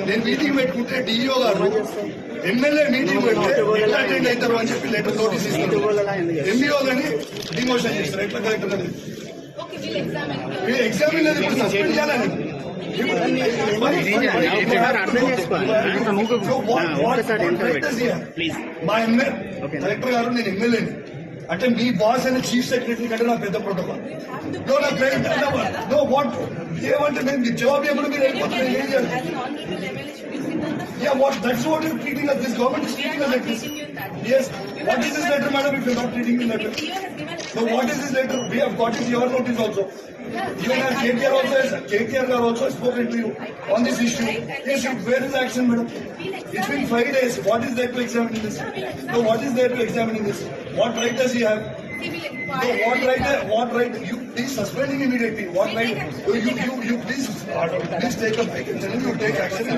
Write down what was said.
నేను మీటింగ్ పెట్టుకుంటే డిఈఓ గారు ఎమ్మెల్యే మీటింగ్ పెడితే ఎట్లా అటెండ్ అవుతారు అని చెప్పి లెటర్ నోటీస్ ఇస్తారు. ఎంఈఓ గాని డిమోషన్ చేస్తారు. ఎట్లా కలెక్టర్ గారు ఎగ్జామ్ లేదు, ఇప్పుడు సస్పెండ్ చేయాలని. మా ఎమ్మెల్యే కలెక్టర్ గారు నేను ఎమ్మెల్యేని అంటే మీ బాస్ అనే చీఫ్ సెక్రటరీ కంటే నా పెద్ద ప్రోటోకాల్. వాట్ ఏమంటే నేను మీ జవాబు ఏమన్నా మీరు వెళ్ళిపోతున్నారు, ఏం చేయాలి? Yeah, that's what you're treating us. This government is treating us like this. Yes. What is this letter, madam, if you're not treating the letter? So what is this letter? We have got it your notice also. Even as KTR also has spoken to you on this issue. Yes, where is action, madam? It's been 5 days. What is there to examine this? So what is there to examine this? What right does he have? So what right? You please suspend him immediately. What right? You please take a break and then you take action.